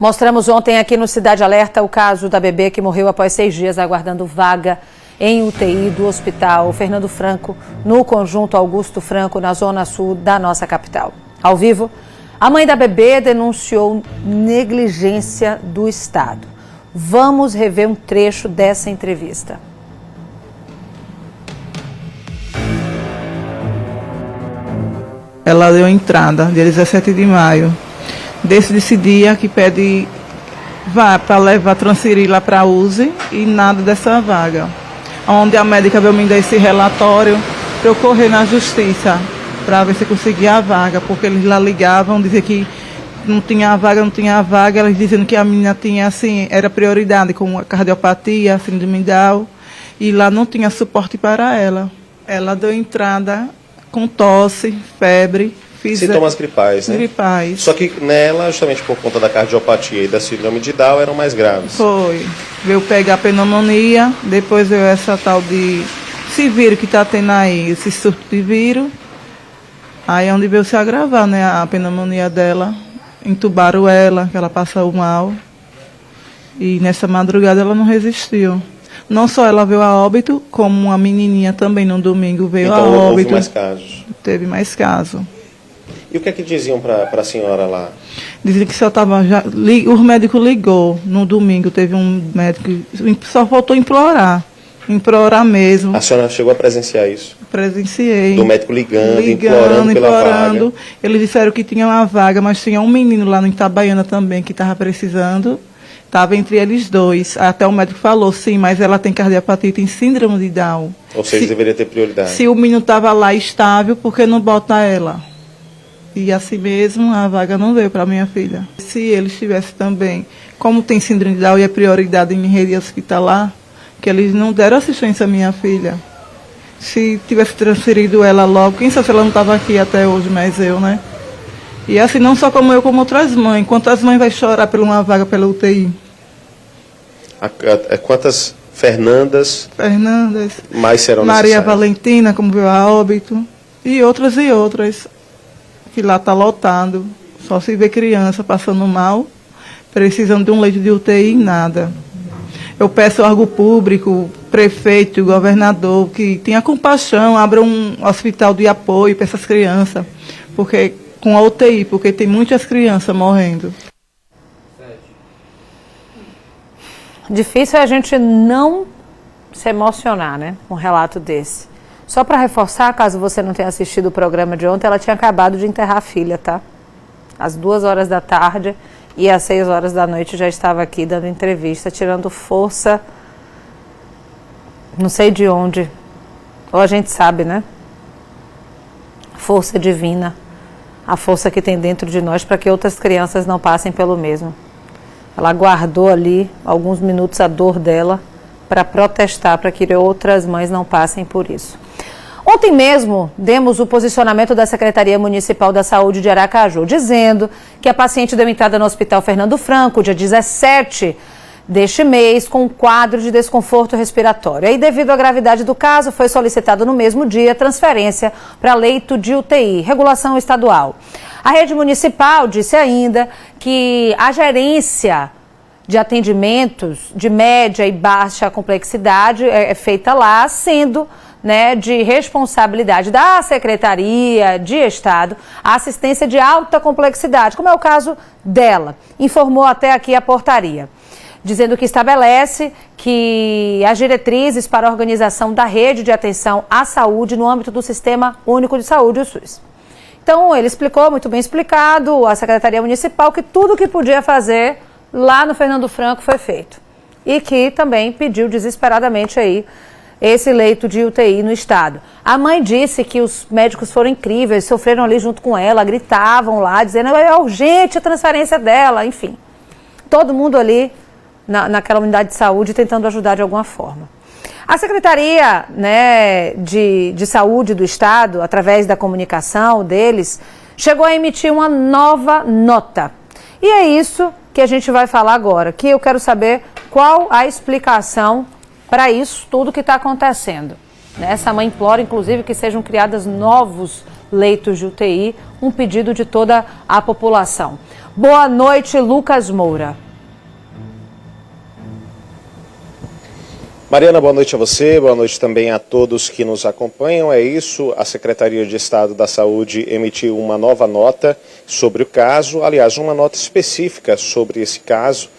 Mostramos ontem aqui no Cidade Alerta o caso da bebê que morreu após 6 dias aguardando vaga em UTI do Hospital Fernando Franco, no Conjunto Augusto Franco, na zona sul da nossa capital. Ao vivo, a mãe da bebê denunciou negligência do Estado. Vamos rever um trecho dessa entrevista. Ela deu entrada, dia 17 de maio. Desse dia que pede para transferir lá para a USE e nada dessa vaga. Onde a médica veio me dar esse relatório para eu correr na justiça para ver se conseguia a vaga, porque eles lá ligavam, diziam que não tinha vaga, eles dizendo que a menina tinha, assim, era prioridade com a cardiopatia, síndrome de Down, e lá não tinha suporte para ela. Ela deu entrada com tosse, febre. Sintomas gripais, né? Gripais. Só que nela, justamente por conta da cardiopatia e da síndrome de Down, eram mais graves. Foi. Veio pegar pneumonia, depois veio essa tal de... esse vírus que está tendo aí, esse surto de vírus. Aí é onde veio se agravar, né, a pneumonia dela. Entubaram ela, que ela passou mal. E nessa madrugada ela não resistiu. Não só ela veio a óbito, como uma menininha também no domingo veio a óbito. Houve mais casos? Teve mais casos. E o que é que diziam para a senhora lá? Diziam que só estava... O médico ligou no domingo, teve um médico... Só faltou implorar mesmo. A senhora chegou a presenciar isso? Presenciei. Do médico ligando, implorando pela vaga? Eles disseram que tinha uma vaga, mas tinha um menino lá no Itabaiana também que estava precisando. Estava entre eles dois. Até o médico falou, sim, mas ela tem cardiopatia e tem síndrome de Down. Ou seja, deveria ter prioridade. Se o menino estava lá estável, por que não bota ela? E assim mesmo, a vaga não veio para minha filha. Se ele estivesse também, como tem síndrome de Down e é prioridade em rede hospitalar, que eles não deram assistência à minha filha. Se tivesse transferido ela logo, quem sabe se ela não estava aqui até hoje, mas eu, né? E assim, não só como eu, como outras mães. Quantas mães vai chorar por uma vaga pela UTI? Quantas Fernandas mais serão Maria necessárias? Valentina, como veio a óbito, e outras, que lá está lotado. Só se vê criança passando mal, precisando de um leito de UTI e nada. Eu peço ao órgão público, prefeito, governador, que tenha compaixão, abra um hospital de apoio para essas crianças, porque com a UTI, porque tem muitas crianças morrendo. Difícil é a gente não se emocionar, né, com um relato desse. Só para reforçar, caso você não tenha assistido o programa de ontem, ela tinha acabado de enterrar a filha, tá? Às 2 horas da tarde e às 6 horas da noite já estava aqui dando entrevista, tirando força, não sei de onde, ou a gente sabe, né? Força divina, a força que tem dentro de nós para que outras crianças não passem pelo mesmo. Ela guardou ali alguns minutos a dor dela para protestar, para que outras mães não passem por isso. Ontem mesmo, demos o posicionamento da Secretaria Municipal da Saúde de Aracaju, dizendo que a paciente deu entrada no Hospital Fernando Franco, dia 17 deste mês, com um quadro de desconforto respiratório. E devido à gravidade do caso, foi solicitado no mesmo dia transferência para leito de UTI, regulação estadual. A rede municipal disse ainda que a gerência de atendimentos de média e baixa complexidade é feita lá, sendo, né, de responsabilidade da Secretaria de Estado a assistência de alta complexidade, como é o caso dela, informou até aqui a portaria, dizendo que estabelece que as diretrizes para a organização da rede de atenção à saúde no âmbito do Sistema Único de Saúde, o SUS. Então, ele explicou, muito bem explicado, a Secretaria Municipal, que tudo o que podia fazer lá no Fernando Franco foi feito. E que também pediu desesperadamente aí esse leito de UTI no estado. A mãe disse que os médicos foram incríveis, sofreram ali junto com ela, gritavam lá, dizendo é urgente a transferência dela, enfim. Todo mundo ali naquela unidade de saúde tentando ajudar de alguma forma. A Secretaria, né, de Saúde do Estado, através da comunicação deles, chegou a emitir uma nova nota. E é isso que a gente vai falar agora, que eu quero saber qual a explicação para isso tudo que está acontecendo. Essa mãe implora, inclusive, que sejam criados novos leitos de UTI, um pedido de toda a população. Boa noite, Lucas Moura. Mariana, boa noite a você, boa noite também a todos que nos acompanham. É isso, a Secretaria de Estado da Saúde emitiu uma nova nota sobre o caso, aliás, uma nota específica sobre esse caso,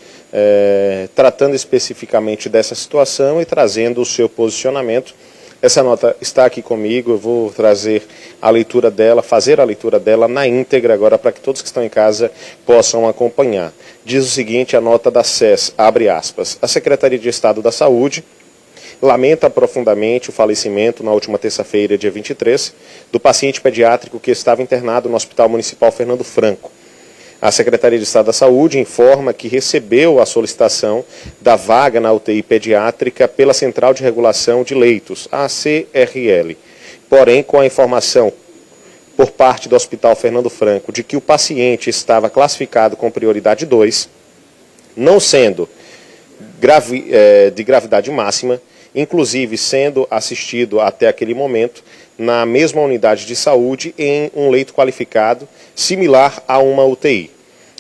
tratando especificamente dessa situação e trazendo o seu posicionamento. Essa nota está aqui comigo, eu vou trazer a leitura dela, fazer a leitura dela na íntegra agora para que todos que estão em casa possam acompanhar. Diz o seguinte, a nota da SES, abre aspas, a Secretaria de Estado da Saúde lamenta profundamente o falecimento na última terça-feira, dia 23, do paciente pediátrico que estava internado no Hospital Municipal Fernando Franco. A Secretaria de Estado da Saúde informa que recebeu a solicitação da vaga na UTI pediátrica pela Central de Regulação de Leitos, a CRL. Porém, com a informação por parte do Hospital Fernando Franco de que o paciente estava classificado com prioridade 2, não sendo de gravidade máxima, inclusive sendo assistido até aquele momento na mesma unidade de saúde em um leito qualificado similar a uma UTI.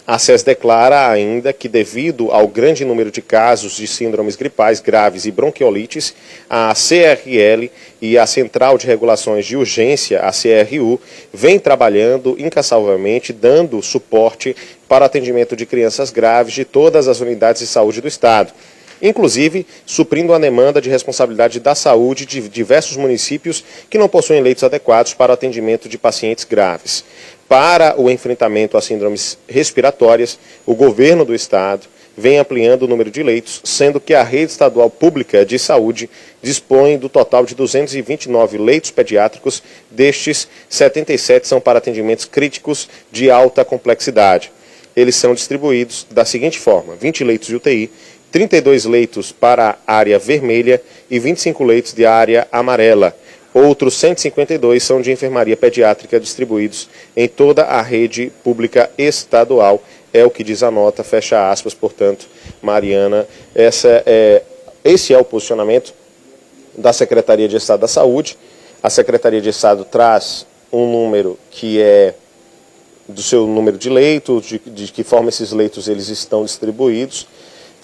A SES declara ainda que, devido ao grande número de casos de síndromes gripais graves e bronquiolites, a CRL e a Central de Regulações de Urgência, a CRU, vem trabalhando incansavelmente, dando suporte para o atendimento de crianças graves de todas as unidades de saúde do Estado, inclusive suprindo a demanda de responsabilidade da saúde de diversos municípios que não possuem leitos adequados para o atendimento de pacientes graves. Para o enfrentamento às síndromes respiratórias, o governo do Estado vem ampliando o número de leitos, sendo que a rede estadual pública de saúde dispõe do total de 229 leitos pediátricos, destes 77 são para atendimentos críticos de alta complexidade. Eles são distribuídos da seguinte forma: 20 leitos de UTI, 32 leitos para a área vermelha e 25 leitos de área amarela. Outros 152 são de enfermaria pediátrica distribuídos em toda a rede pública estadual. É o que diz a nota, fecha aspas, portanto, Mariana. Esse é o posicionamento da Secretaria de Estado da Saúde. A Secretaria de Estado traz um número que é do seu número de leitos, de que forma esses leitos eles estão distribuídos.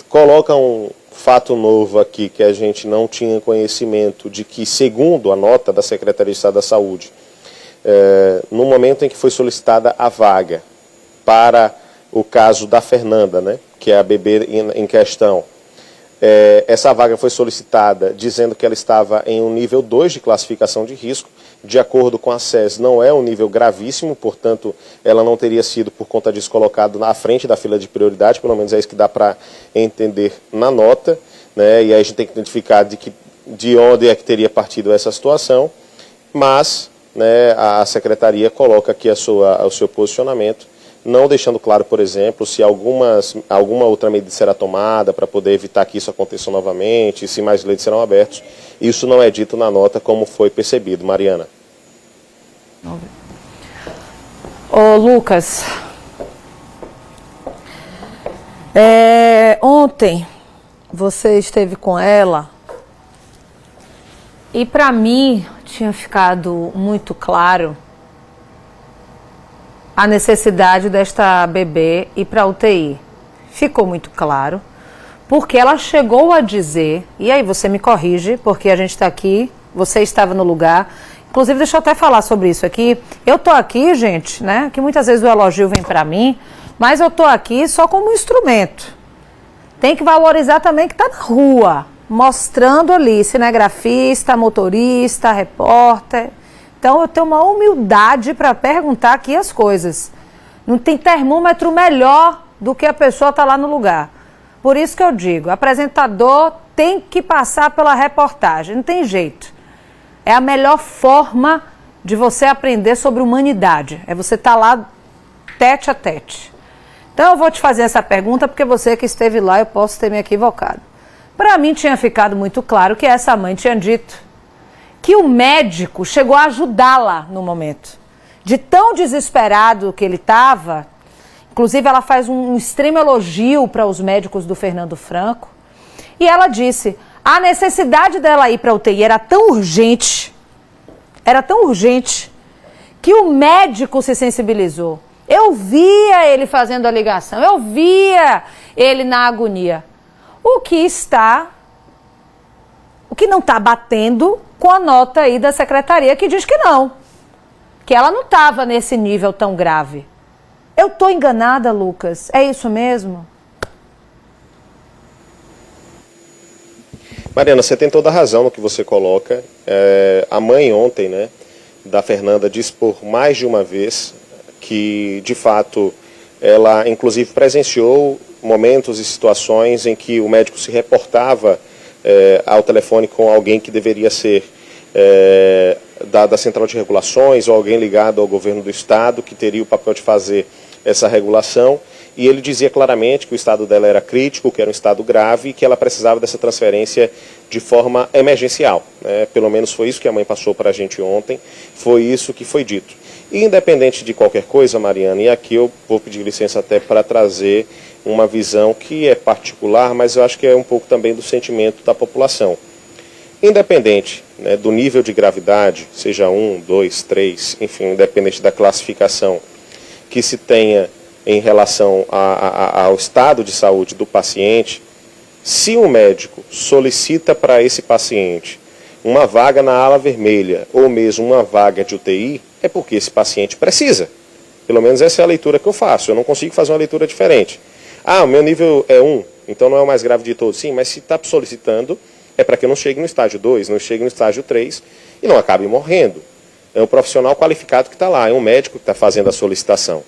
Coloca um fato novo aqui que a gente não tinha conhecimento de que, segundo a nota da Secretaria de Estado da Saúde, no momento em que foi solicitada a vaga para o caso da Fernanda, né, que é a bebê em questão, essa vaga foi solicitada dizendo que ela estava em um nível 2 de classificação de risco. De acordo com a SES, não é um nível gravíssimo, portanto, ela não teria sido, por conta disso, colocado na frente da fila de prioridade, pelo menos é isso que dá para entender na nota, né? E aí a gente tem que identificar de onde é que teria partido essa situação, mas, né, a Secretaria coloca aqui o seu posicionamento, não deixando claro, por exemplo, se alguma outra medida será tomada para poder evitar que isso aconteça novamente, se mais leitos serão abertos. Isso não é dito na nota como foi percebido. Mariana. Ô, Lucas, ontem você esteve com ela e para mim tinha ficado muito claro a necessidade desta bebê ir para a UTI. Ficou muito claro, porque ela chegou a dizer, e aí você me corrige, porque a gente está aqui, você estava no lugar, inclusive deixa eu até falar sobre isso aqui, eu tô aqui, gente, né, que muitas vezes o elogio vem para mim, mas eu tô aqui só como instrumento. Tem que valorizar também que tá na rua, mostrando ali, cinegrafista, motorista, repórter. Então eu tenho uma humildade para perguntar aqui as coisas. Não tem termômetro melhor do que a pessoa estar lá no lugar. Por isso que eu digo, apresentador tem que passar pela reportagem, não tem jeito. É a melhor forma de você aprender sobre humanidade, é você estar lá tete a tete. Então eu vou te fazer essa pergunta porque você que esteve lá, eu posso ter me equivocado. Para mim tinha ficado muito claro que essa mãe tinha dito que o médico chegou a ajudá-la no momento. De tão desesperado que ele estava, inclusive ela faz um extremo elogio para os médicos do Fernando Franco, e ela disse, a necessidade dela ir para a UTI era tão urgente, que o médico se sensibilizou. Eu via ele fazendo a ligação, eu via ele na agonia. O que não está batendo com a nota aí da secretaria que diz que não. Que ela não estava nesse nível tão grave. Eu estou enganada, Lucas? É isso mesmo? Mariana, você tem toda a razão no que você coloca. A mãe ontem, né, da Fernanda, disse por mais de uma vez que, de fato, ela inclusive presenciou momentos e situações em que o médico se reportava ao telefone com alguém que deveria ser da Central de Regulações ou alguém ligado ao governo do Estado que teria o papel de fazer essa regulação, e ele dizia claramente que o estado dela era crítico, que era um estado grave e que ela precisava dessa transferência de forma emergencial, né? Pelo menos foi isso que a mãe passou para a gente ontem, foi isso que foi dito. E independente de qualquer coisa, Mariana, e aqui eu vou pedir licença até para trazer uma visão que é particular, mas eu acho que é um pouco também do sentimento da população. Independente, né, do nível de gravidade, seja 1, 2, 3, enfim, independente da classificação que se tenha em relação ao estado de saúde do paciente, se um médico solicita para esse paciente uma vaga na ala vermelha ou mesmo uma vaga de UTI, é porque esse paciente precisa. Pelo menos essa é a leitura que eu faço, eu não consigo fazer uma leitura diferente. Ah, o meu nível é 1, então não é o mais grave de todos. Sim, mas se está solicitando, é para que eu não chegue no estágio 2, não chegue no estágio 3 e não acabe morrendo. É um profissional qualificado que está lá, é um médico que está fazendo a solicitação.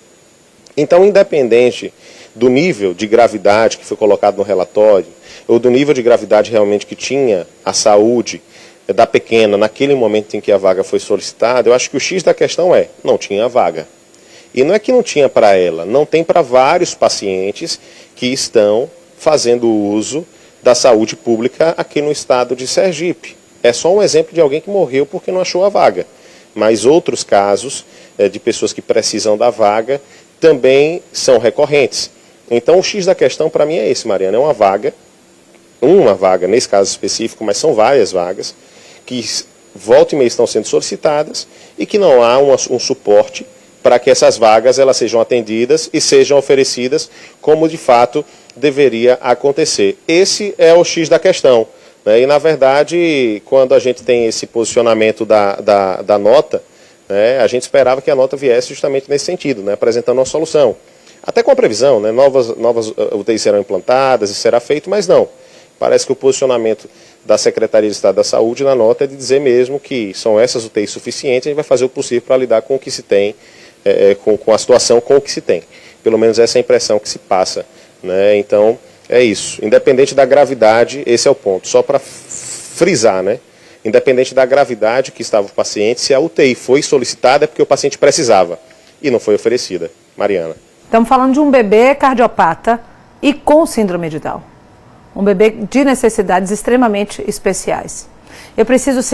Então, independente do nível de gravidade que foi colocado no relatório, ou do nível de gravidade realmente que tinha a saúde da pequena naquele momento em que a vaga foi solicitada, eu acho que o X da questão não tinha vaga. E não é que não tinha para ela, não tem para vários pacientes que estão fazendo uso da saúde pública aqui no estado de Sergipe. É só um exemplo de alguém que morreu porque não achou a vaga. Mas outros casos de pessoas que precisam da vaga também são recorrentes. Então o X da questão para mim é esse, Mariana, é uma vaga nesse caso específico, mas são várias vagas que volta e meia estão sendo solicitadas e que não há um suporte para que essas vagas elas sejam atendidas e sejam oferecidas como de fato deveria acontecer. Esse é o X da questão, né? E na verdade, quando a gente tem esse posicionamento da nota, a gente esperava que a nota viesse justamente nesse sentido, né, apresentando uma solução. Até com a previsão, né, novas UTIs serão implantadas e será feito, mas não. Parece que o posicionamento da Secretaria de Estado da Saúde na nota é de dizer mesmo que são essas UTIs suficientes, a gente vai fazer o possível para lidar com o que se tem, com a situação com o que se tem. Pelo menos essa é a impressão que se passa, né? Então, é isso. Independente da gravidade, esse é o ponto. Só para frisar, né? Independente da gravidade que estava o paciente, se a UTI foi solicitada é porque o paciente precisava e não foi oferecida. Mariana. Estamos falando de um bebê cardiopata e com síndrome de Down. Um bebê de necessidades extremamente especiais. Eu preciso